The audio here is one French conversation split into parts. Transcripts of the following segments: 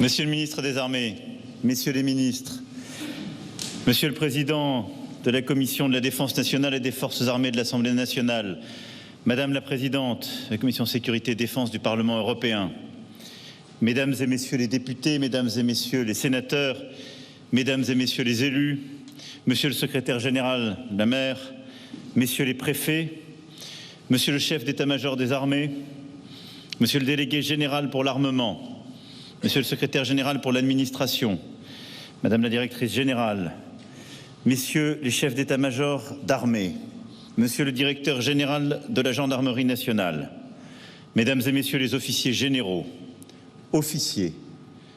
Monsieur le ministre des Armées, messieurs les ministres, monsieur le président de la Commission de la Défense nationale et des Forces armées de l'Assemblée nationale, madame la présidente de la Commission Sécurité et Défense du Parlement européen, mesdames et messieurs les députés, mesdames et messieurs les sénateurs, mesdames et messieurs les élus, monsieur le secrétaire général de la mer, messieurs les préfets, monsieur le chef d'état-major des armées, monsieur le délégué général pour l'armement, monsieur le secrétaire général pour l'administration, madame la directrice générale, messieurs les chefs d'état-major d'armée, monsieur le directeur général de la gendarmerie nationale, mesdames et messieurs les officiers généraux, officiers,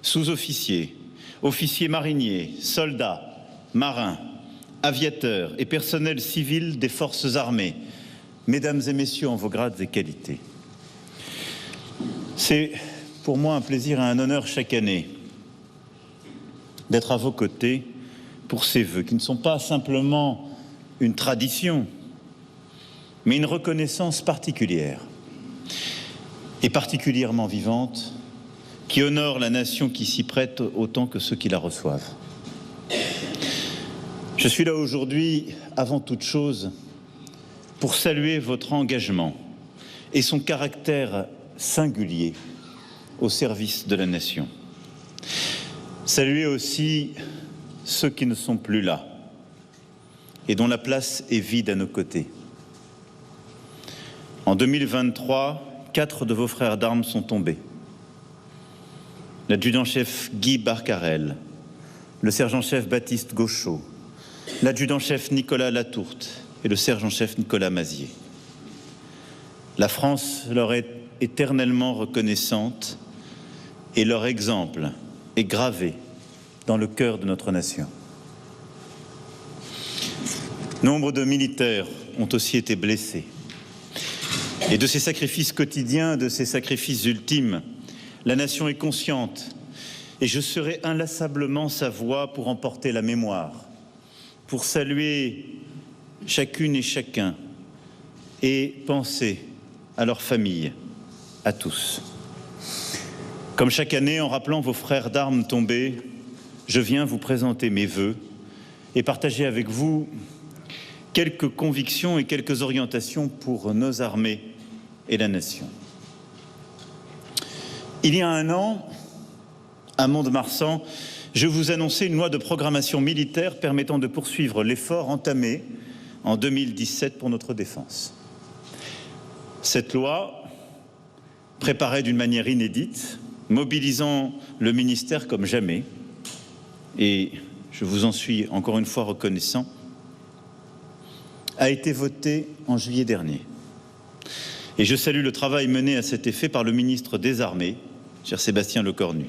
sous-officiers, officiers mariniers, soldats, marins, aviateurs et personnels civils des forces armées, mesdames et messieurs en vos grades et qualités. C'est pour moi un plaisir et un honneur chaque année d'être à vos côtés pour ces vœux qui ne sont pas simplement une tradition, mais une reconnaissance particulière et particulièrement vivante qui honore la nation qui s'y prête autant que ceux qui la reçoivent. Je suis là aujourd'hui, avant toute chose, pour saluer votre engagement et son caractère singulier au service de la nation. Saluer aussi ceux qui ne sont plus là et dont la place est vide à nos côtés. En 2023, 4 de vos frères d'armes sont tombés. L'adjudant-chef Guy Barcarel, le sergent-chef Baptiste Gauchot, l'adjudant-chef Nicolas Latourte et le sergent-chef Nicolas Mazier. La France leur est éternellement reconnaissante et leur exemple est gravé dans le cœur de notre nation. Nombre de militaires ont aussi été blessés. Et de ces sacrifices quotidiens, de ces sacrifices ultimes, la nation est consciente et je serai inlassablement sa voix pour emporter la mémoire, pour saluer chacune et chacun et penser à leurs familles, à tous. Comme chaque année, en rappelant vos frères d'armes tombés, je viens vous présenter mes vœux et partager avec vous quelques convictions et quelques orientations pour nos armées et la nation. Il y a un an, à Mont-de-Marsan, je vous annonçais une loi de programmation militaire permettant de poursuivre l'effort entamé en 2017 pour notre défense. Cette loi, préparée d'une manière inédite, mobilisant le ministère comme jamais, et je vous en suis encore une fois reconnaissant, a été votée en juillet dernier. Et je salue le travail mené à cet effet par le ministre des Armées, cher Sébastien Lecornu.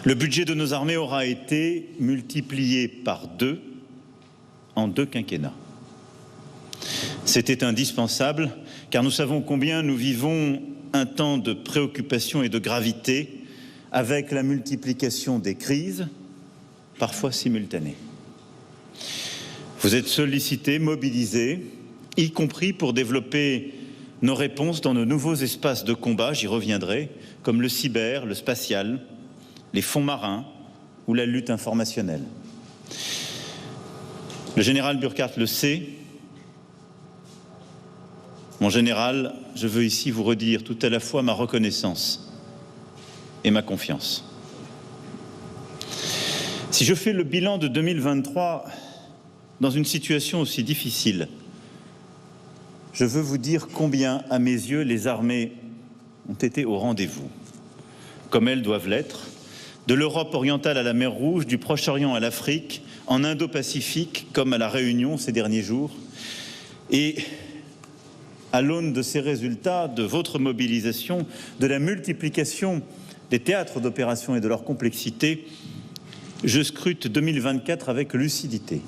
Le budget de nos armées aura été multiplié par 2 en 2 quinquennats. C'était indispensable, car nous savons combien nous vivons un temps de préoccupation et de gravité avec la multiplication des crises, parfois simultanées. Vous êtes sollicités, mobilisés, y compris pour développer nos réponses dans nos nouveaux espaces de combat, j'y reviendrai, comme le cyber, le spatial, les fonds marins ou la lutte informationnelle. Le général Burkhardt le sait. Mon général, je veux ici vous redire tout à la fois ma reconnaissance et ma confiance. Si je fais le bilan de 2023 dans une situation aussi difficile, je veux vous dire combien, à mes yeux, les armées ont été au rendez-vous, comme elles doivent l'être, de l'Europe orientale à la mer Rouge, du Proche-Orient à l'Afrique, en Indo-Pacifique, comme à La Réunion ces derniers jours. Et à l'aune de ces résultats, de votre mobilisation, de la multiplication des théâtres d'opération et de leur complexité, je scrute 2024 avec lucidité.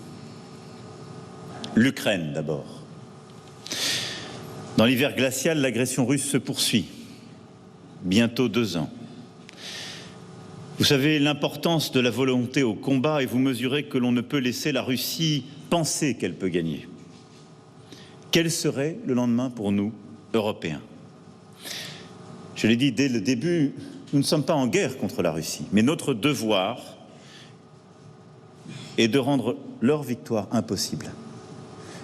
L'Ukraine d'abord. Dans l'hiver glacial, l'agression russe se poursuit. Bientôt 2 ans. Vous savez l'importance de la volonté au combat et vous mesurez que l'on ne peut laisser la Russie penser qu'elle peut gagner. Quel serait le lendemain pour nous, Européens? Je l'ai dit dès le début, nous ne sommes pas en guerre contre la Russie, mais notre devoir est de rendre leur victoire impossible.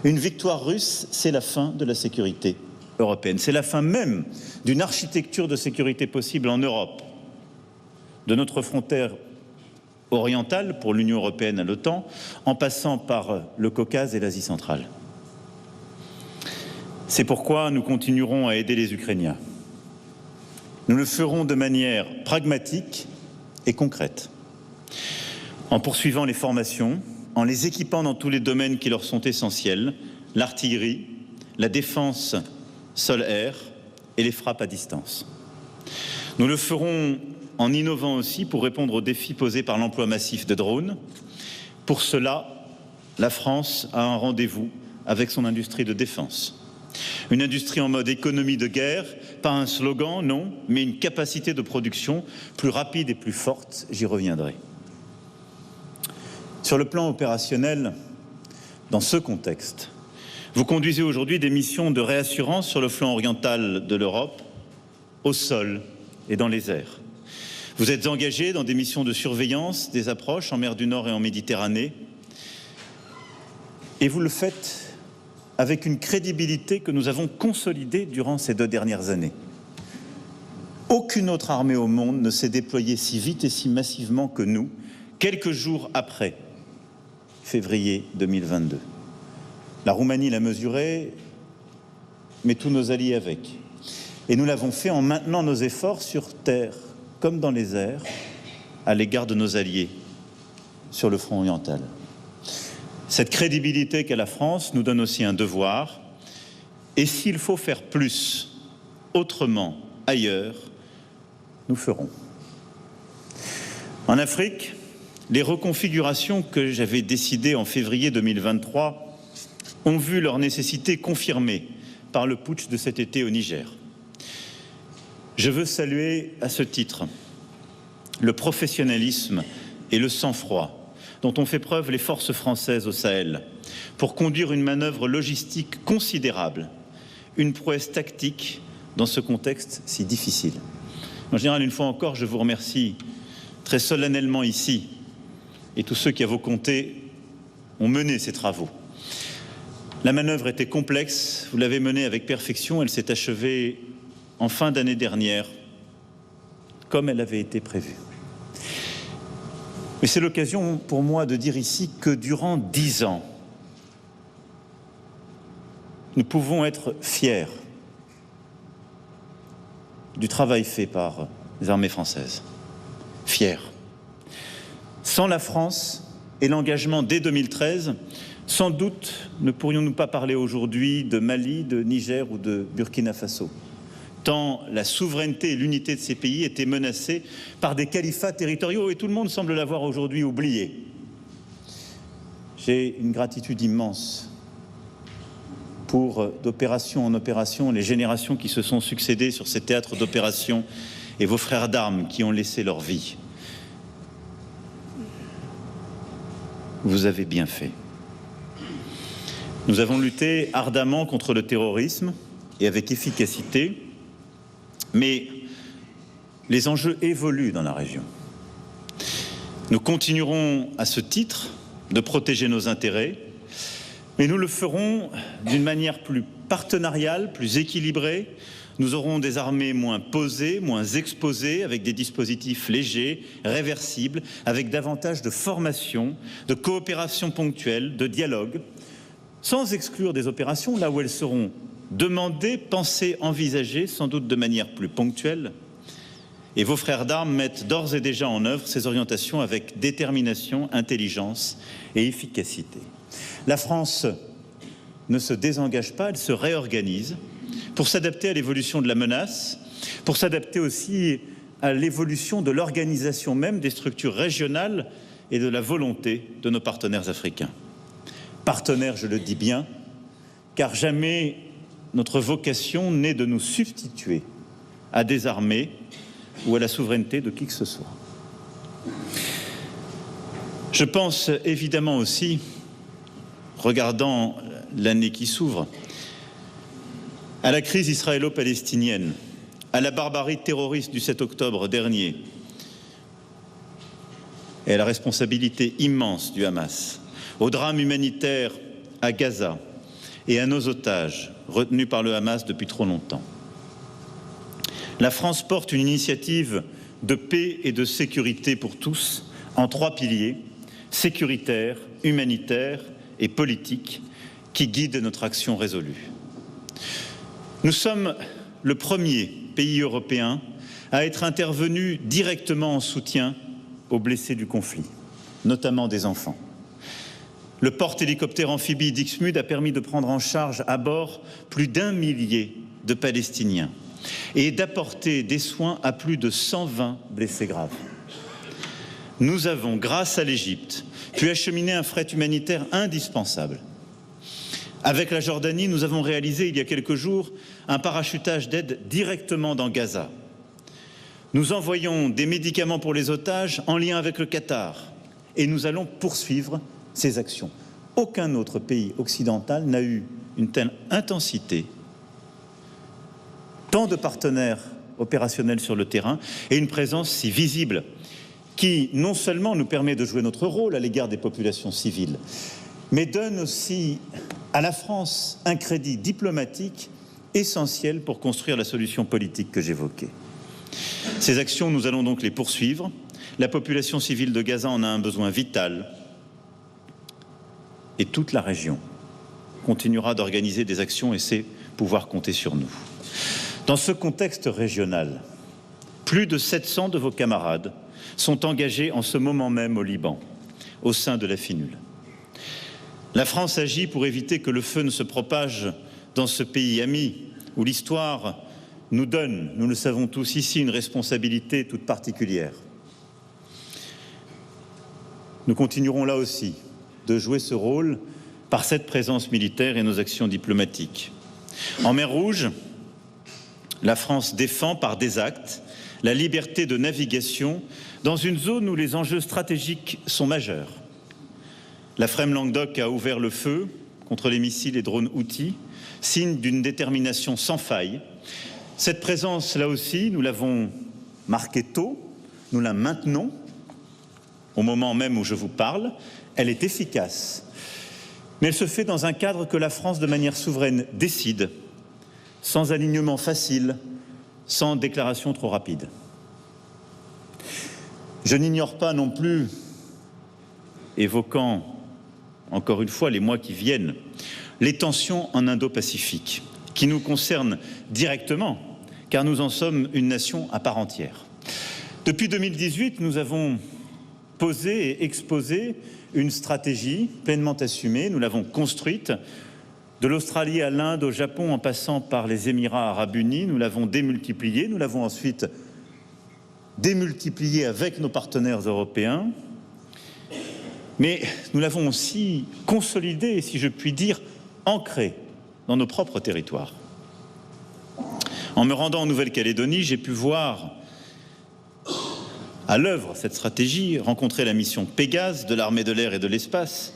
Une victoire russe, c'est la fin de la sécurité européenne. C'est la fin même d'une architecture de sécurité possible en Europe, de notre frontière orientale pour l'Union européenne à l'OTAN, en passant par le Caucase et l'Asie centrale. C'est pourquoi nous continuerons à aider les Ukrainiens. Nous le ferons de manière pragmatique et concrète, en poursuivant les formations, en les équipant dans tous les domaines qui leur sont essentiels, l'artillerie, la défense sol-air et les frappes à distance. Nous le ferons en innovant aussi pour répondre aux défis posés par l'emploi massif de drones. Pour cela, la France a un rendez-vous avec son industrie de défense. Une industrie en mode économie de guerre, pas un slogan, non, mais une capacité de production plus rapide et plus forte, j'y reviendrai. Sur le plan opérationnel, dans ce contexte, vous conduisez aujourd'hui des missions de réassurance sur le flanc oriental de l'Europe, au sol et dans les airs. Vous êtes engagés dans des missions de surveillance des approches en mer du Nord et en Méditerranée, et vous le faites avec une crédibilité que nous avons consolidée durant ces 2 dernières années. Aucune autre armée au monde ne s'est déployée si vite et si massivement que nous, quelques jours après février 2022. La Roumanie l'a mesuré, mais tous nos alliés avec. Et nous l'avons fait en maintenant nos efforts sur terre comme dans les airs à l'égard de nos alliés sur le front oriental. Cette crédibilité qu'a la France nous donne aussi un devoir, et s'il faut faire plus, autrement, ailleurs, nous ferons. En Afrique, les reconfigurations que j'avais décidées en février 2023 ont vu leur nécessité confirmée par le putsch de cet été au Niger. Je veux saluer à ce titre le professionnalisme et le sang-froid dont ont fait preuve les forces françaises au Sahel pour conduire une manœuvre logistique considérable, une prouesse tactique dans ce contexte si difficile. En général, une fois encore, je vous remercie très solennellement ici, et tous ceux qui, à vos côtés, ont mené ces travaux. La manœuvre était complexe, vous l'avez menée avec perfection, elle s'est achevée en fin d'année dernière, comme elle avait été prévue. Mais c'est l'occasion pour moi de dire ici que durant 10 ans, nous pouvons être fiers du travail fait par les armées françaises. Fiers. Sans la France et l'engagement dès 2013, sans doute ne pourrions-nous pas parler aujourd'hui de Mali, de Niger ou de Burkina Faso, tant la souveraineté et l'unité de ces pays étaient menacées par des califats territoriaux, et tout le monde semble l'avoir aujourd'hui oublié. J'ai une gratitude immense pour, d'opération en opération, les générations qui se sont succédées sur ces théâtres d'opération et vos frères d'armes qui ont laissé leur vie. Vous avez bien fait. Nous avons lutté ardemment contre le terrorisme et avec efficacité, mais les enjeux évoluent dans la région. Nous continuerons à ce titre de protéger nos intérêts, mais nous le ferons d'une manière plus partenariale, plus équilibrée. Nous aurons des armées moins posées, moins exposées, avec des dispositifs légers, réversibles, avec davantage de formation, de coopération ponctuelle, de dialogue, sans exclure des opérations là où elles seront demandées, pensées, envisagées, sans doute de manière plus ponctuelle. Et vos frères d'armes mettent d'ores et déjà en œuvre ces orientations avec détermination, intelligence et efficacité. La France ne se désengage pas, elle se réorganise pour s'adapter à l'évolution de la menace, pour s'adapter aussi à l'évolution de l'organisation même des structures régionales et de la volonté de nos partenaires africains. Partenaires, je le dis bien, car jamais notre vocation n'est de nous substituer à des armées ou à la souveraineté de qui que ce soit. Je pense évidemment aussi, regardant l'année qui s'ouvre, à la crise israélo-palestinienne, à la barbarie terroriste du 7 octobre dernier et à la responsabilité immense du Hamas, au drame humanitaire à Gaza et à nos otages retenus par le Hamas depuis trop longtemps. La France porte une initiative de paix et de sécurité pour tous en 3 piliers, sécuritaire, humanitaire et politique, qui guident notre action résolue. Nous sommes le premier pays européen à être intervenu directement en soutien aux blessés du conflit, notamment des enfants. Le porte-hélicoptère amphibie Dixmude a permis de prendre en charge à bord plus d'1 millier de Palestiniens et d'apporter des soins à plus de 120 blessés graves. Nous avons, grâce à l'Égypte, pu acheminer un fret humanitaire indispensable. Avec la Jordanie, nous avons réalisé il y a quelques jours un parachutage d'aide directement dans Gaza. Nous envoyons des médicaments pour les otages en lien avec le Qatar et nous allons poursuivre ces actions. Aucun autre pays occidental n'a eu une telle intensité, tant de partenaires opérationnels sur le terrain et une présence si visible qui non seulement nous permet de jouer notre rôle à l'égard des populations civiles, mais donne aussi à la France un crédit diplomatique essentiel pour construire la solution politique que j'évoquais. Ces actions, nous allons donc les poursuivre. La population civile de Gaza en a un besoin vital et toute la région continuera d'organiser des actions et sait pouvoir compter sur nous. Dans ce contexte régional, plus de 700 de vos camarades sont engagés en ce moment même au Liban, au sein de la FINUL. La France agit pour éviter que le feu ne se propage dans ce pays ami où l'histoire nous donne, nous le savons tous ici, une responsabilité toute particulière. Nous continuerons là aussi de jouer ce rôle par cette présence militaire et nos actions diplomatiques. En mer Rouge, la France défend par des actes la liberté de navigation dans une zone où les enjeux stratégiques sont majeurs. La FREMM Languedoc a ouvert le feu contre les missiles et drones Houthis, signe d'une détermination sans faille. Cette présence, là aussi, nous l'avons marquée tôt, nous la maintenons au moment même où je vous parle. Elle est efficace, mais elle se fait dans un cadre que la France, de manière souveraine, décide, sans alignement facile, sans déclaration trop rapide. Je n'ignore pas non plus, évoquant encore une fois les mois qui viennent, les tensions en Indo-Pacifique, qui nous concernent directement, car nous en sommes une nation à part entière. Depuis 2018, nous avons posé et exposé une stratégie pleinement assumée, nous l'avons construite, de l'Australie à l'Inde, au Japon, en passant par les Émirats arabes unis, nous l'avons démultipliée, nous l'avons ensuite démultipliée avec nos partenaires européens, mais nous l'avons aussi consolidée, si je puis dire, ancrée dans nos propres territoires. En me rendant en Nouvelle-Calédonie, j'ai pu voir à l'œuvre cette stratégie, rencontrer la mission Pégase de l'armée de l'air et de l'espace,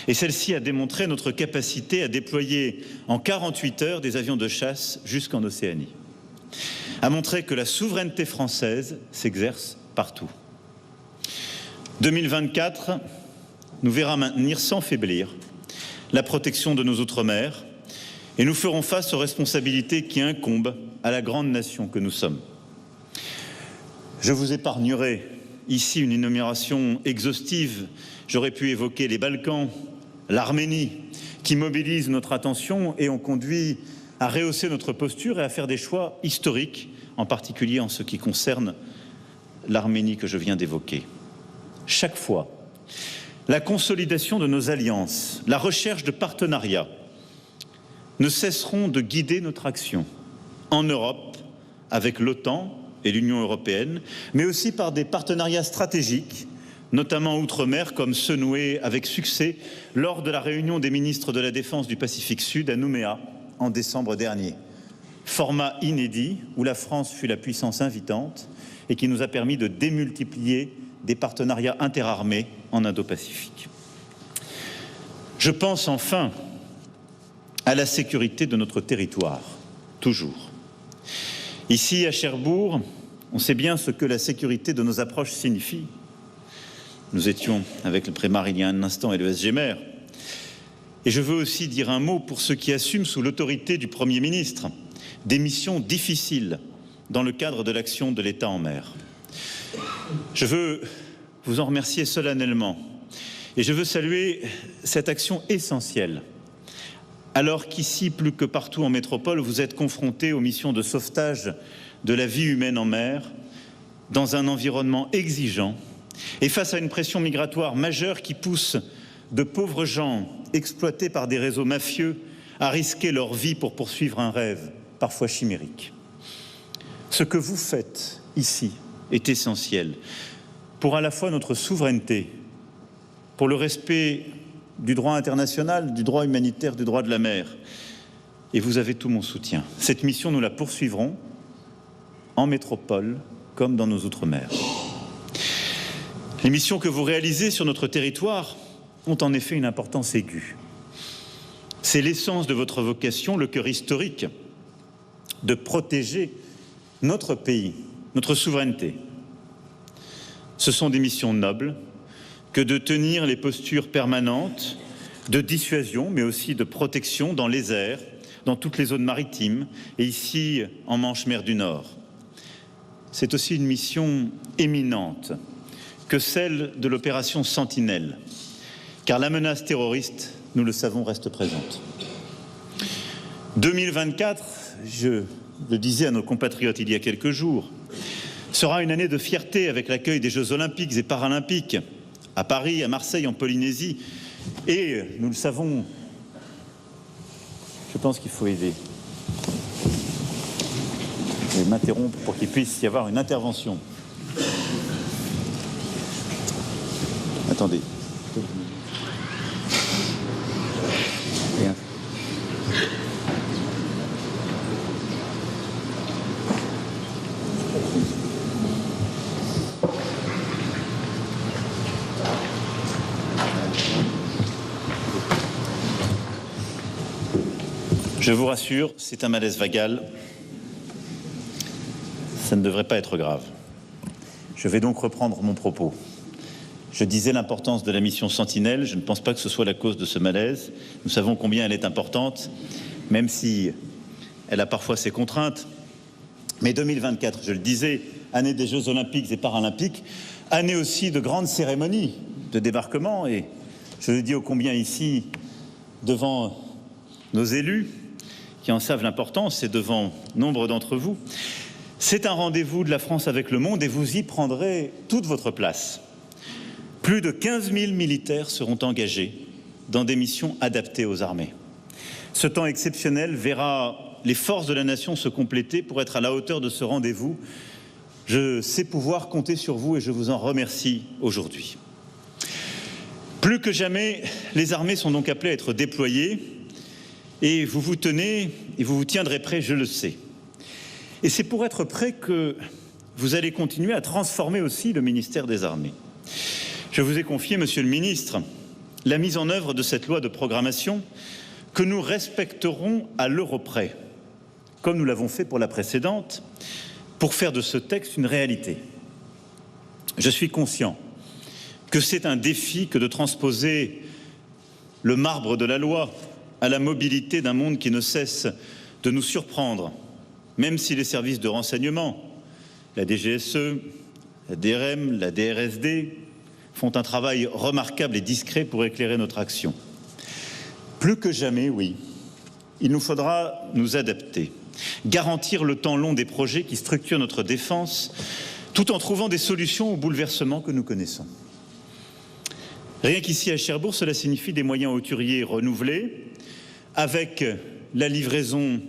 et celle-ci a démontré notre capacité à déployer en 48 heures des avions de chasse jusqu'en Océanie, a montré que la souveraineté française s'exerce partout. 2024 nous verra maintenir sans faiblir la protection de nos outre-mer et nous ferons face aux responsabilités qui incombent à la grande nation que nous sommes. Je vous épargnerai ici une énumération exhaustive. J'aurais pu évoquer les Balkans, l'Arménie, qui mobilisent notre attention et ont conduit à rehausser notre posture et à faire des choix historiques, en particulier en ce qui concerne l'Arménie que je viens d'évoquer. Chaque fois, la consolidation de nos alliances, la recherche de partenariats ne cesseront de guider notre action en Europe, avec l'OTAN et l'Union européenne, mais aussi par des partenariats stratégiques, notamment outre-mer, comme ceux noués avec succès lors de la réunion des ministres de la Défense du Pacifique Sud à Nouméa en décembre dernier. Format inédit où la France fut la puissance invitante et qui nous a permis de démultiplier des partenariats interarmés en Indo-Pacifique. Je pense enfin à la sécurité de notre territoire, toujours. Ici, à Cherbourg, on sait bien ce que la sécurité de nos approches signifie. Nous étions avec le Prémar il y a un instant et le SG Maire. Et je veux aussi dire un mot pour ceux qui assument sous l'autorité du Premier ministre des missions difficiles dans le cadre de l'action de l'État en mer. Je veux vous en remercier solennellement et je veux saluer cette action essentielle alors qu'ici, plus que partout en métropole, vous êtes confrontés aux missions de sauvetage de la vie humaine en mer dans un environnement exigeant et face à une pression migratoire majeure qui pousse de pauvres gens exploités par des réseaux mafieux à risquer leur vie pour poursuivre un rêve, parfois chimérique. Ce que vous faites ici est essentiel pour à la fois notre souveraineté, pour le respect du droit international, du droit humanitaire, du droit de la mer. Et vous avez tout mon soutien. Cette mission, nous la poursuivrons en métropole comme dans nos outre-mer. Les missions que vous réalisez sur notre territoire ont en effet une importance aiguë. C'est l'essence de votre vocation, le cœur historique, de protéger notre pays, notre souveraineté. Ce sont des missions nobles que de tenir les postures permanentes de dissuasion, mais aussi de protection dans les airs, dans toutes les zones maritimes et ici en Manche-Mer du Nord. C'est aussi une mission éminente que celle de l'opération Sentinelle, car la menace terroriste, nous le savons, reste présente. 2024, je le disais à nos compatriotes il y a quelques jours, sera une année de fierté avec l'accueil des Jeux olympiques et paralympiques à Paris, à Marseille, en Polynésie. Et nous le savons, je pense qu'il faut aider. Je vais m'interrompre pour qu'il puisse y avoir une intervention. Attendez. Rien. Je vous rassure, c'est un malaise vagal. Ça ne devrait pas être grave. Je vais donc reprendre mon propos. Je disais l'importance de la mission Sentinelle. Je ne pense pas que ce soit la cause de ce malaise. Nous savons combien elle est importante, même si elle a parfois ses contraintes. Mais 2024, je le disais, année des Jeux olympiques et paralympiques, année aussi de grandes cérémonies de débarquement. Et je le dis ô combien ici, devant nos élus, qui en savent l'importance, et devant nombre d'entre vous, c'est un rendez-vous de la France avec le monde et vous y prendrez toute votre place. Plus de 15 000 militaires seront engagés dans des missions adaptées aux armées. Ce temps exceptionnel verra les forces de la nation se compléter pour être à la hauteur de ce rendez-vous. Je sais pouvoir compter sur vous et je vous en remercie aujourd'hui. Plus que jamais, les armées sont donc appelées à être déployées et vous vous tenez et vous vous tiendrez prêts, je le sais. Et c'est pour être prêt que vous allez continuer à transformer aussi le ministère des Armées. Je vous ai confié, Monsieur le Ministre, la mise en œuvre de cette loi de programmation que nous respecterons à l'euro près, comme nous l'avons fait pour la précédente, pour faire de ce texte une réalité. Je suis conscient que c'est un défi que de transposer le marbre de la loi à la mobilité d'un monde qui ne cesse de nous surprendre, même si les services de renseignement, la DGSE, la DRM, la DRSD, font un travail remarquable et discret pour éclairer notre action. Plus que jamais, oui, il nous faudra nous adapter, garantir le temps long des projets qui structurent notre défense, tout en trouvant des solutions aux bouleversements que nous connaissons. Rien qu'ici à Cherbourg, cela signifie des moyens hauturiers renouvelés, avec la livraison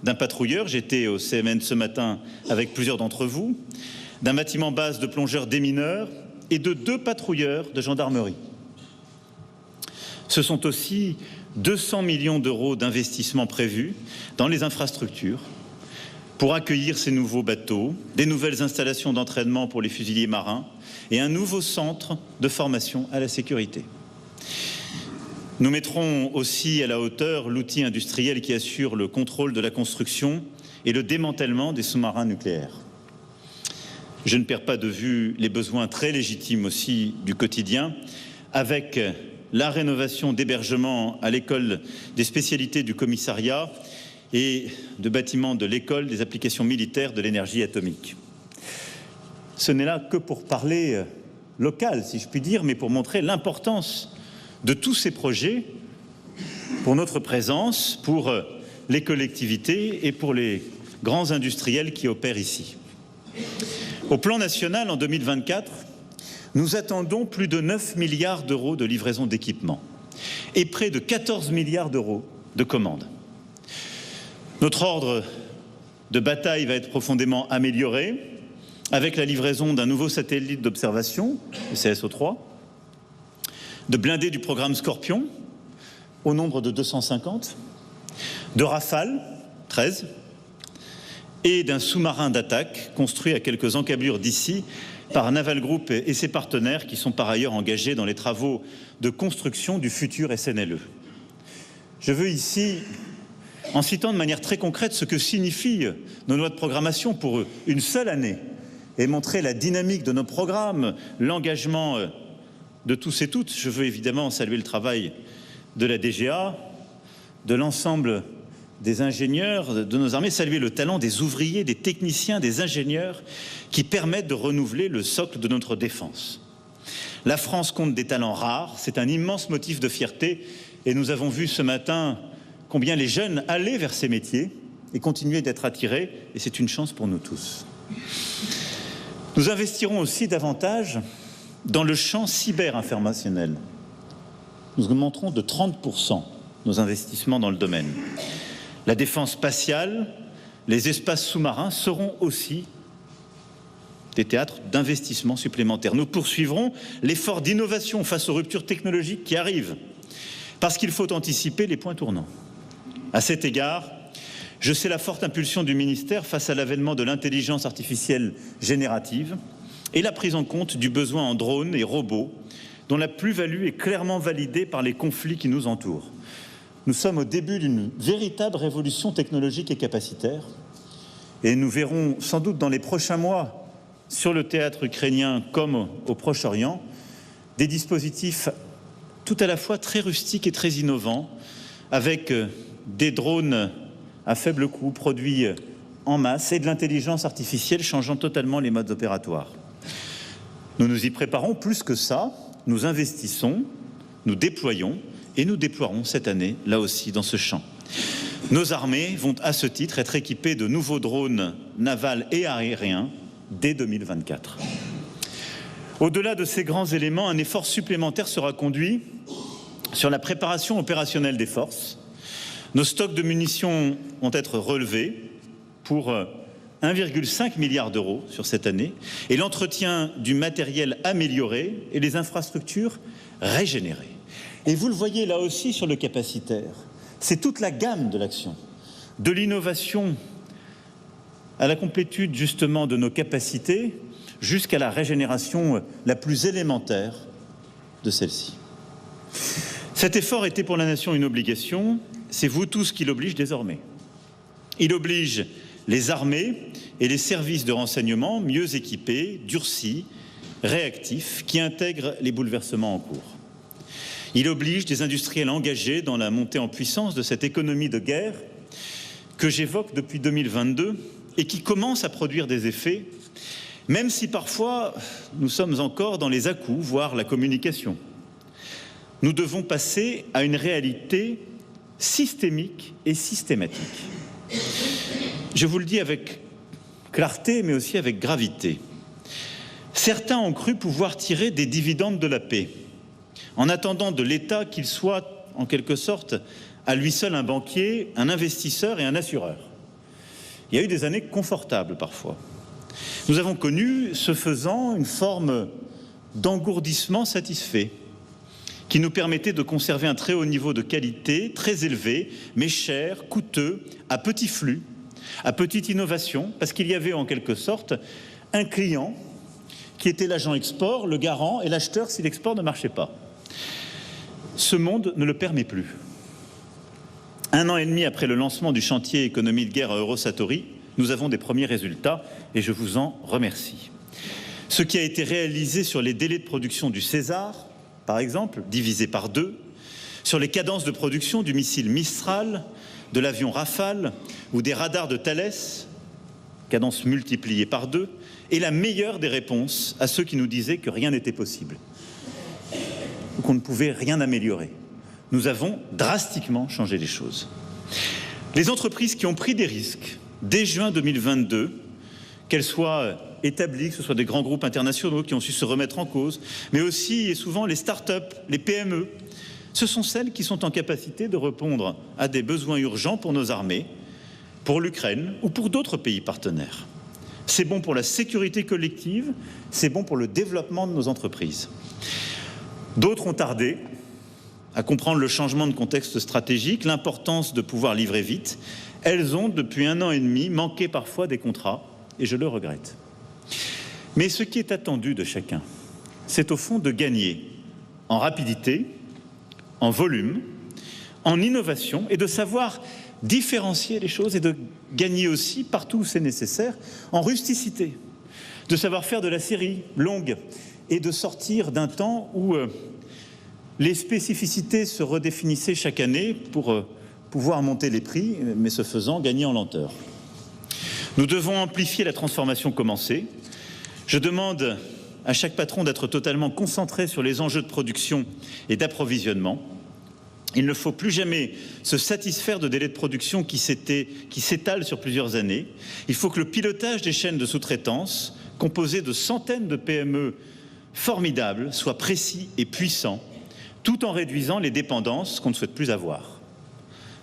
d'un patrouilleur, j'étais au CMN ce matin avec plusieurs d'entre vous, d'un bâtiment base de plongeurs démineurs et de 2 patrouilleurs de gendarmerie. Ce sont aussi 200 millions d'euros d'investissements prévus dans les infrastructures pour accueillir ces nouveaux bateaux, des nouvelles installations d'entraînement pour les fusiliers marins et un nouveau centre de formation à la sécurité. Nous mettrons aussi à la hauteur l'outil industriel qui assure le contrôle de la construction et le démantèlement des sous-marins nucléaires. Je ne perds pas de vue les besoins très légitimes aussi du quotidien, avec la rénovation d'hébergements à l'école des spécialités du commissariat et de bâtiments de l'école des applications militaires de l'énergie atomique. Ce n'est là que pour parler local, si je puis dire, mais pour montrer l'importance de tous ces projets pour notre présence, pour les collectivités et pour les grands industriels qui opèrent ici. Au plan national, en 2024, nous attendons plus de 9 milliards d'euros de livraison d'équipements et près de 14 milliards d'euros de commandes. Notre ordre de bataille va être profondément amélioré avec la livraison d'un nouveau satellite d'observation, le CSO-3, de blindés du programme Scorpion, au nombre de 250, de Rafale, 13, et d'un sous-marin d'attaque construit à quelques encablures d'ici par Naval Group et ses partenaires qui sont par ailleurs engagés dans les travaux de construction du futur SNLE. Je veux ici, en citant de manière très concrète ce que signifient nos lois de programmation pour une seule année, et montrer la dynamique de nos programmes, l'engagement de tous et toutes. Je veux évidemment saluer le travail de la DGA, de l'ensemble des ingénieurs de nos armées, saluer le talent des ouvriers, des techniciens, des ingénieurs qui permettent de renouveler le socle de notre défense. La France compte des talents rares, c'est un immense motif de fierté et nous avons vu ce matin combien les jeunes allaient vers ces métiers et continuaient d'être attirés et c'est une chance pour nous tous. Nous investirons aussi davantage dans le champ cyber-informationnel. Nous augmenterons de 30% nos investissements dans le domaine. La défense spatiale, les espaces sous-marins seront aussi des théâtres d'investissement supplémentaires. Nous poursuivrons l'effort d'innovation face aux ruptures technologiques qui arrivent, parce qu'il faut anticiper les points tournants. À cet égard, je sais la forte impulsion du ministère face à l'avènement de l'intelligence artificielle générative et la prise en compte du besoin en drones et robots dont la plus-value est clairement validée par les conflits qui nous entourent. Nous sommes au début d'une véritable révolution technologique et capacitaire et nous verrons sans doute dans les prochains mois sur le théâtre ukrainien comme au Proche-Orient des dispositifs tout à la fois très rustiques et très innovants avec des drones à faible coût, produits en masse et de l'intelligence artificielle changeant totalement les modes opératoires. Nous nous y préparons plus que ça, nous investissons, nous déployons et nous déploierons cette année, là aussi, dans ce champ. Nos armées vont à ce titre être équipées de nouveaux drones navals et aériens dès 2024. Au-delà de ces grands éléments, un effort supplémentaire sera conduit sur la préparation opérationnelle des forces. Nos stocks de munitions vont être relevés pour 1,5 milliard d'euros sur cette année et l'entretien du matériel amélioré et les infrastructures régénérées. Et vous le voyez là aussi sur le capacitaire, c'est toute la gamme de l'action, de l'innovation à la complétude justement de nos capacités jusqu'à la régénération la plus élémentaire de celle-ci. Cet effort était pour la nation une obligation, c'est vous tous qui l'oblige désormais. Il oblige les armées et les services de renseignement mieux équipés, durcis, réactifs, qui intègrent les bouleversements en cours. Il oblige des industriels engagés dans la montée en puissance de cette économie de guerre que j'évoque depuis 2022 et qui commence à produire des effets, même si parfois nous sommes encore dans les à-coups, voire la communication. Nous devons passer à une réalité systémique et systématique. Je vous le dis avec clarté, mais aussi avec gravité. Certains ont cru pouvoir tirer des dividendes de la paix, en attendant de l'État qu'il soit, en quelque sorte, à lui seul un banquier, un investisseur et un assureur. Il y a eu des années confortables parfois. Nous avons connu, ce faisant, une forme d'engourdissement satisfait, qui nous permettait de conserver un très haut niveau de qualité, très élevé, mais cher, coûteux, à petit flux, à petite innovation, parce qu'il y avait en quelque sorte un client qui était l'agent export, le garant et l'acheteur si l'export ne marchait pas. Ce monde ne le permet plus. 1 an et demi après le lancement du chantier économie de guerre à Eurosatory, nous avons des premiers résultats et je vous en remercie. Ce qui a été réalisé sur les délais de production du César, par exemple, divisé par 2, sur les cadences de production du missile Mistral, de l'avion Rafale ou des radars de Thales, cadence multipliée par 2, est la meilleure des réponses à ceux qui nous disaient que rien n'était possible, ou qu'on ne pouvait rien améliorer. Nous avons drastiquement changé les choses. Les entreprises qui ont pris des risques dès juin 2022, qu'elles soient établies, que ce soit des grands groupes internationaux qui ont su se remettre en cause, mais aussi et souvent les start-up, les PME, ce sont celles qui sont en capacité de répondre à des besoins urgents pour nos armées, pour l'Ukraine ou pour d'autres pays partenaires. C'est bon pour la sécurité collective, c'est bon pour le développement de nos entreprises. D'autres ont tardé à comprendre le changement de contexte stratégique, l'importance de pouvoir livrer vite. Elles ont, depuis 1 an et demi, manqué parfois des contrats, et je le regrette. Mais ce qui est attendu de chacun, c'est au fond de gagner en rapidité, en volume, en innovation, et de savoir différencier les choses et de gagner aussi, partout où c'est nécessaire, en rusticité, de savoir faire de la série longue et de sortir d'un temps où les spécificités se redéfinissaient chaque année pour pouvoir monter les prix, mais ce faisant, gagner en lenteur. Nous devons amplifier la transformation commencée. Je demande à chaque patron d'être totalement concentré sur les enjeux de production et d'approvisionnement. Il ne faut plus jamais se satisfaire de délais de production qui s'étalent sur plusieurs années. Il faut que le pilotage des chaînes de sous-traitance, composées de centaines de PME formidables, soit précis et puissant, tout en réduisant les dépendances qu'on ne souhaite plus avoir.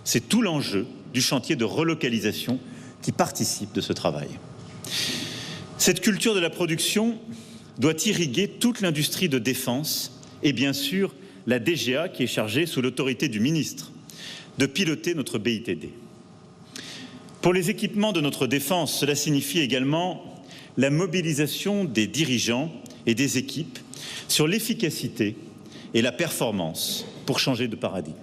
C'est tout l'enjeu du chantier de relocalisation qui participe de ce travail. Cette culture de la production doit irriguer toute l'industrie de défense et bien sûr la DGA qui est chargée, sous l'autorité du ministre, de piloter notre BITD. Pour les équipements de notre défense, cela signifie également la mobilisation des dirigeants et des équipes sur l'efficacité et la performance pour changer de paradigme.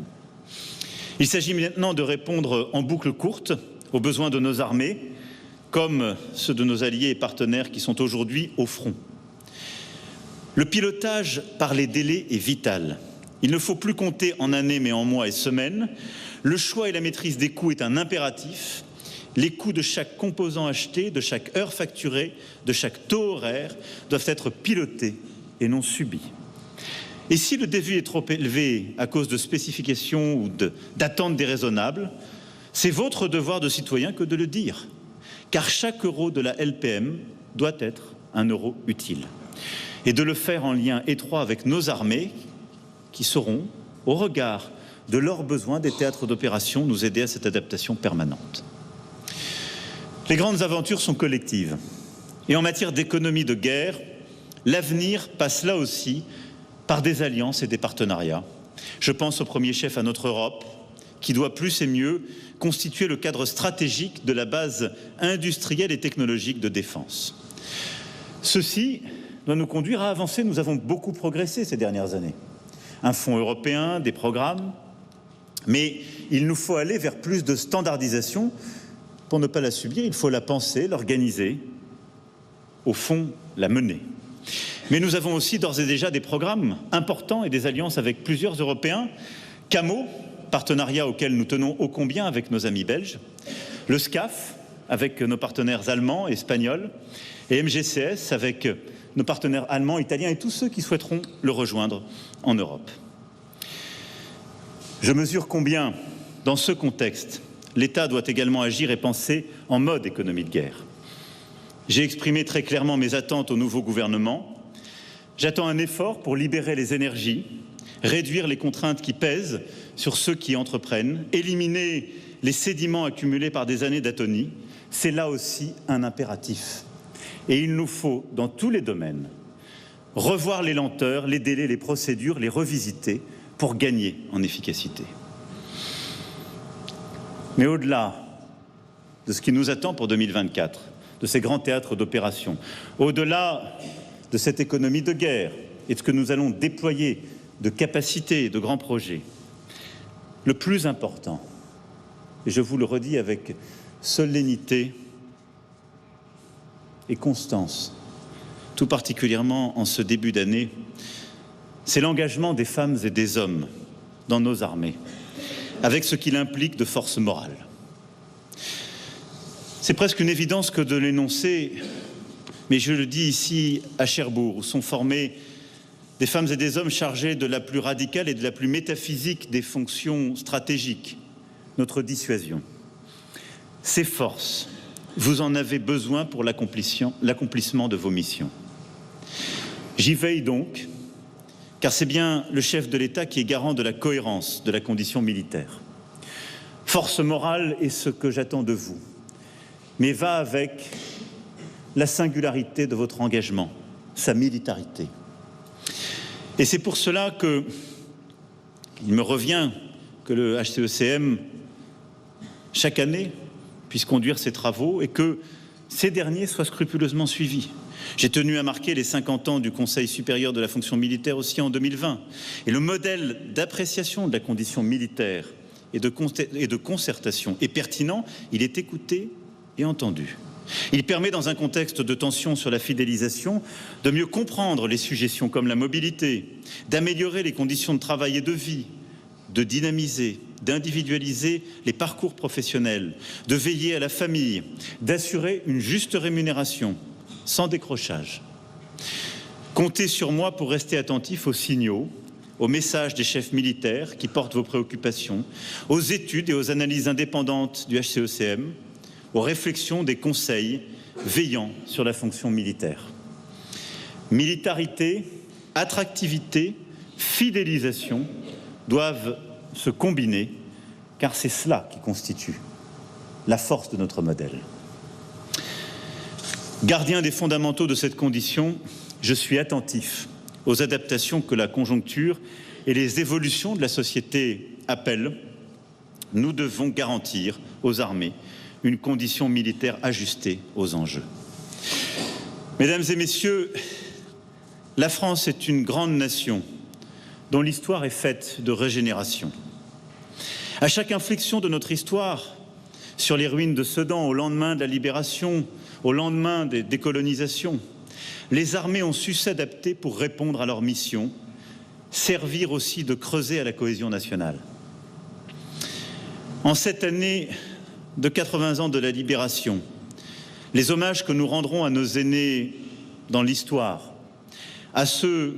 Il s'agit maintenant de répondre en boucle courte aux besoins de nos armées, comme ceux de nos alliés et partenaires qui sont aujourd'hui au front. Le pilotage par les délais est vital. Il ne faut plus compter en années, mais en mois et semaines. Le choix et la maîtrise des coûts est un impératif. Les coûts de chaque composant acheté, de chaque heure facturée, de chaque taux horaire doivent être pilotés et non subis. Et si le devis est trop élevé à cause de spécifications ou d'attentes déraisonnables, c'est votre devoir de citoyen que de le dire, car chaque euro de la LPM doit être un euro utile. Et de le faire en lien étroit avec nos armées, qui sauront, au regard de leurs besoins des théâtres d'opération, nous aider à cette adaptation permanente. Les grandes aventures sont collectives. Et en matière d'économie de guerre, l'avenir passe là aussi par des alliances et des partenariats. Je pense au premier chef à notre Europe, qui doit plus et mieux constituer le cadre stratégique de la base industrielle et technologique de défense. Ceci doit nous conduire à avancer. Nous avons beaucoup progressé ces dernières années. Un fonds européen, des programmes, mais il nous faut aller vers plus de standardisation. Pour ne pas la subir, il faut la penser, l'organiser, au fond, la mener. Mais nous avons aussi d'ores et déjà des programmes importants et des alliances avec plusieurs Européens. CAMO, partenariat auquel nous tenons ô combien avec nos amis belges, le SCAF, avec nos partenaires allemands et espagnols, et MGCS, avec nos partenaires allemands, italiens et tous ceux qui souhaiteront le rejoindre en Europe. Je mesure combien, dans ce contexte, l'État doit également agir et penser en mode économie de guerre. J'ai exprimé très clairement mes attentes au nouveau gouvernement. J'attends un effort pour libérer les énergies, réduire les contraintes qui pèsent sur ceux qui entreprennent, éliminer les sédiments accumulés par des années d'atonie. C'est là aussi un impératif. Et il nous faut, dans tous les domaines, revoir les lenteurs, les délais, les procédures, les revisiter pour gagner en efficacité. Mais au-delà de ce qui nous attend pour 2024, de ces grands théâtres d'opération, au-delà de cette économie de guerre et de ce que nous allons déployer de capacités et de grands projets, le plus important, et je vous le redis avec solennité et constance, tout particulièrement en ce début d'année, c'est l'engagement des femmes et des hommes dans nos armées, avec ce qu'il implique de force morale. C'est presque une évidence que de l'énoncer, mais je le dis ici à Cherbourg, où sont formés des femmes et des hommes chargés de la plus radicale et de la plus métaphysique des fonctions stratégiques, notre dissuasion. Ces forces, vous en avez besoin pour l'accomplissement de vos missions. J'y veille donc, car c'est bien le chef de l'État qui est garant de la cohérence de la condition militaire. Force morale est ce que j'attends de vous, mais va avec la singularité de votre engagement, sa militarité. Et c'est pour cela qu'il me revient que le HCECM, chaque année, puisse conduire ses travaux et que ces derniers soient scrupuleusement suivis. J'ai tenu à marquer les 50 ans du Conseil supérieur de la fonction militaire aussi en 2020. Et le modèle d'appréciation de la condition militaire et de concertation est pertinent, il est écouté et entendu. Il permet, dans un contexte de tension sur la fidélisation, de mieux comprendre les sujétions comme la mobilité, d'améliorer les conditions de travail et de vie, de dynamiser, d'individualiser les parcours professionnels, de veiller à la famille, d'assurer une juste rémunération, sans décrochage. Comptez sur moi pour rester attentif aux signaux, aux messages des chefs militaires qui portent vos préoccupations, aux études et aux analyses indépendantes du HCECM, aux réflexions des conseils veillant sur la fonction militaire. Militarité, attractivité, fidélisation doivent se combiner, car c'est cela qui constitue la force de notre modèle. Gardien des fondamentaux de cette condition, je suis attentif aux adaptations que la conjoncture et les évolutions de la société appellent. Nous devons garantir aux armées une condition militaire ajustée aux enjeux. Mesdames et messieurs, la France est une grande nation dont l'histoire est faite de régénération. À chaque inflexion de notre histoire, sur les ruines de Sedan, au lendemain de la libération, au lendemain des décolonisations, les armées ont su s'adapter pour répondre à leur mission, servir aussi de creuset à la cohésion nationale. En cette année de 80 ans de la libération, les hommages que nous rendrons à nos aînés dans l'histoire, à ceux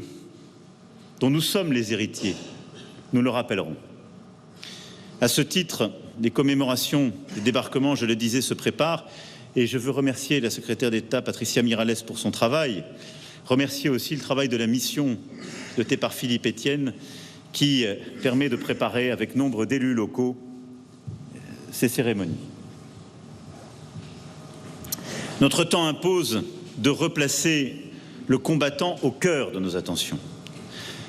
dont nous sommes les héritiers, nous le rappellerons. À ce titre, les commémorations des débarquements, je le disais, se préparent et je veux remercier la secrétaire d'État Patricia Miralles pour son travail, remercier aussi le travail de la mission pilotée par Philippe Etienne qui permet de préparer avec nombre d'élus locaux ces cérémonies. Notre temps impose de replacer le combattant au cœur de nos attentions.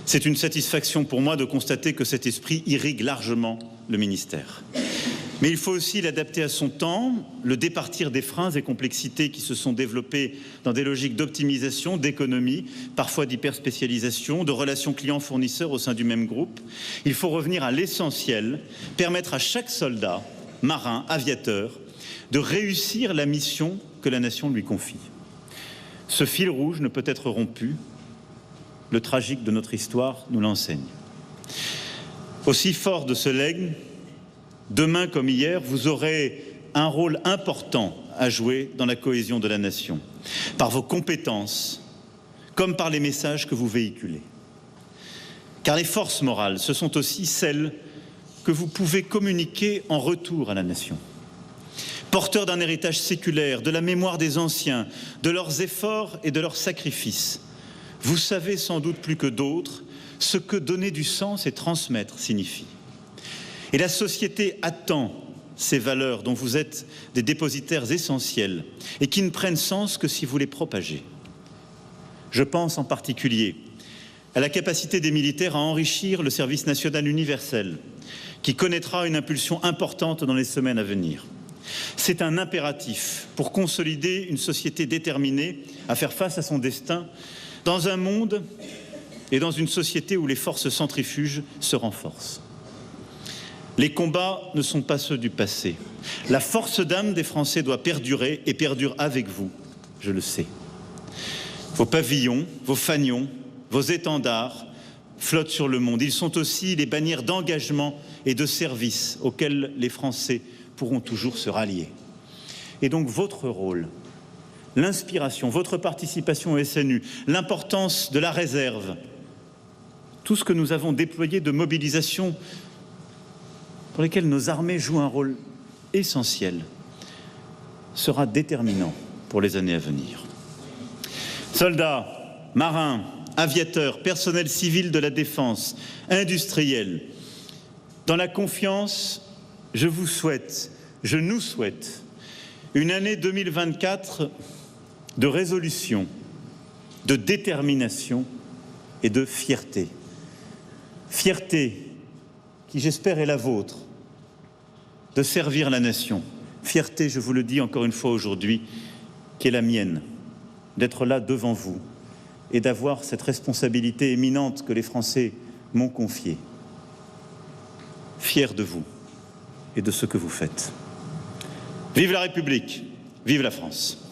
C'est une satisfaction pour moi de constater que cet esprit irrigue largement le ministère. Mais il faut aussi l'adapter à son temps, le départir des freins et complexités qui se sont développés dans des logiques d'optimisation, d'économie, parfois d'hyperspécialisation, de relations clients-fournisseurs au sein du même groupe. Il faut revenir à l'essentiel, permettre à chaque soldat, marin, aviateur, de réussir la mission que la nation lui confie. Ce fil rouge ne peut être rompu. Le tragique de notre histoire nous l'enseigne. Aussi fort de ce legs, demain comme hier, vous aurez un rôle important à jouer dans la cohésion de la nation, par vos compétences, comme par les messages que vous véhiculez. Car les forces morales, ce sont aussi celles que vous pouvez communiquer en retour à la nation. Porteurs d'un héritage séculaire, de la mémoire des anciens, de leurs efforts et de leurs sacrifices, vous savez sans doute plus que d'autres ce que donner du sens et transmettre signifie. Et la société attend ces valeurs dont vous êtes des dépositaires essentiels et qui ne prennent sens que si vous les propagez. Je pense en particulier à la capacité des militaires à enrichir le service national universel, qui connaîtra une impulsion importante dans les semaines à venir. C'est un impératif pour consolider une société déterminée à faire face à son destin dans un monde et dans une société où les forces centrifuges se renforcent. Les combats ne sont pas ceux du passé. La force d'âme des Français doit perdurer et perdure avec vous, je le sais. Vos pavillons, vos fanions, vos étendards flottent sur le monde. Ils sont aussi les bannières d'engagement et de service auxquels les Français pourront toujours se rallier. Et donc votre rôle, l'inspiration, votre participation au SNU, l'importance de la réserve, tout ce que nous avons déployé de mobilisation pour lesquels nos armées jouent un rôle essentiel, sera déterminant pour les années à venir. Soldats, marins, aviateurs, personnel civil de la défense, industriels, dans la confiance, je vous souhaite, je nous souhaite, une année 2024 de résolution, de détermination et de fierté. Fierté qui, j'espère, est la vôtre, de servir la nation. Fierté, je vous le dis encore une fois aujourd'hui, qui est la mienne, d'être là devant vous et d'avoir cette responsabilité éminente que les Français m'ont confiée. Fier de vous et de ce que vous faites. Vive la République, vive la France.